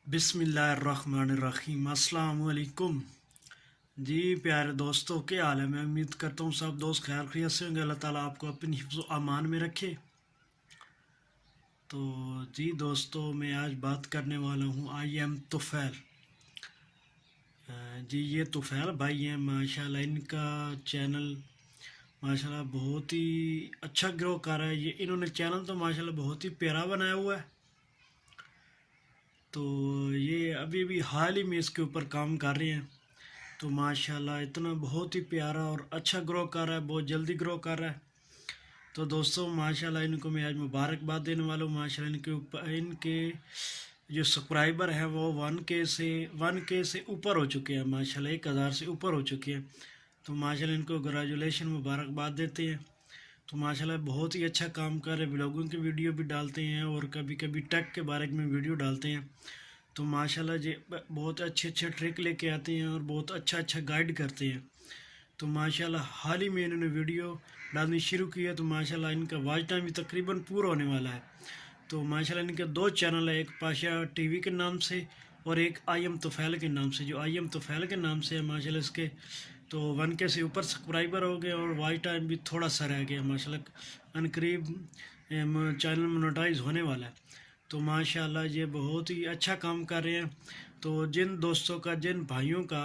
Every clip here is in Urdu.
بسم اللہ الرحمن الرحیم۔ السلام علیکم جی پیارے دوستوں، کیا حال ہے؟ میں امید کرتا ہوں سب دوست خیر خیریت سے ہوں گے۔ اللہ تعالیٰ آپ کو اپنی حفظ و امان میں رکھے۔ تو جی دوستوں، میں آج بات کرنے والا ہوں آئی ایم طفیل۔ جی یہ طفیل بھائی ہیں، ماشاءاللہ ان کا چینل ماشاءاللہ بہت ہی اچھا گرو کر رہا ہے۔ انہوں نے چینل تو ماشاءاللہ بہت ہی پیارا بنایا ہوا ہے۔ تو یہ ابھی حال ہی میں اس کے اوپر کام کر رہے ہیں، تو ماشاءاللہ اتنا بہت ہی پیارا اور اچھا گرو کر رہا ہے، بہت جلدی گرو کر رہا ہے۔ تو دوستوں ماشاءاللہ ان کو میں آج مبارکباد دینے والا ہوں۔ ماشاءاللہ ان کے جو سبسکرائبر ہیں وہ 1K سے اوپر ہو چکے ہیں، ماشاءاللہ 1000 سے اوپر ہو چکے ہیں۔ تو ماشاءاللہ ان کو گریجولیشن مبارکباد دیتے ہیں۔ تو ماشاءاللہ بہت ہی اچھا کام کر رہے ہیں، بلاگوں کی ویڈیو بھی ڈالتے ہیں اور کبھی کبھی ٹیک کے بارے میں ویڈیو ڈالتے ہیں۔ تو ماشاءاللہ جی بہت اچھے ٹرک لے کے آتے ہیں اور بہت اچھا گائیڈ کرتے ہیں۔ تو ماشاءاللہ حال ہی میں انہوں نے ویڈیو ڈالنی شروع کی ہے، تو ماشاءاللہ ان کا واچ ٹائم بھی تقریباً پورا ہونے والا ہے۔ تو ماشاءاللہ ان کے 2 چینل ہیں، ایک پاشا ٹی وی کے نام سے اور ایک آئی ایم طفیل کے نام سے۔ جو آئی ایم طفیل کے نام سے ہے ماشاءاللہ اس کے تو 1K سے اوپر سبسکرائبر ہو گئے اور واچ ٹائم بھی تھوڑا سا رہ گیا، ماشاءاللہ قریب چینل مونیٹائز ہونے والا ہے۔ تو ماشاءاللہ یہ بہت ہی اچھا کام کر رہے ہیں۔ تو جن دوستوں کا، جن بھائیوں کا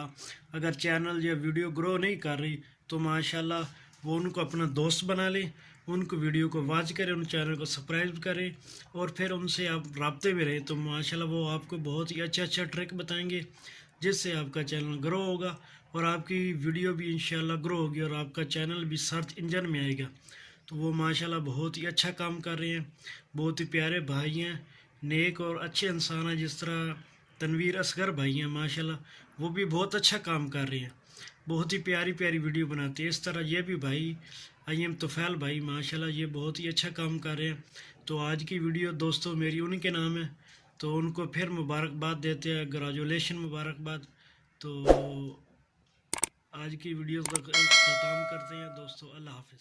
اگر چینل یا ویڈیو گرو نہیں کر رہی، تو ماشاءاللہ وہ ان کو اپنا دوست بنا لیں، ان کو ویڈیو کو واچ کریں، ان چینل کو سبسکرائب کریں اور پھر ان سے آپ رابطے میں رہیں۔ تو ماشاءاللہ وہ آپ کو بہت ہی اچھا ٹرک بتائیں گے، جس سے آپ کا چینل گرو ہوگا اور آپ کی ویڈیو بھی انشاءاللہ گرو ہوگی اور آپ کا چینل بھی سرچ انجن میں آئے گا۔ تو وہ ماشاءاللہ بہت ہی اچھا کام کر رہے ہیں، بہت ہی پیارے بھائی ہیں، نیک اور اچھے انسان ہیں۔ جس طرح تنویر اصغر بھائی ہیں ماشاءاللہ، وہ بھی بہت اچھا کام کر رہے ہیں، بہت ہی پیاری ویڈیو بناتے ہیں۔ اس طرح یہ بھی بھائی آئی ایم طفیل بھائی ماشاءاللہ یہ بہت ہی اچھا کام کر رہے ہیں۔ تو آج کی ویڈیو دوستوں میری انہی کے نام ہے، تو ان کو پھر مبارکباد دیتے ہیں، گریجولیشن مبارکباد۔ تو آج کی ویڈیو کا اختتام کرتے ہیں دوستوں، اللہ حافظ۔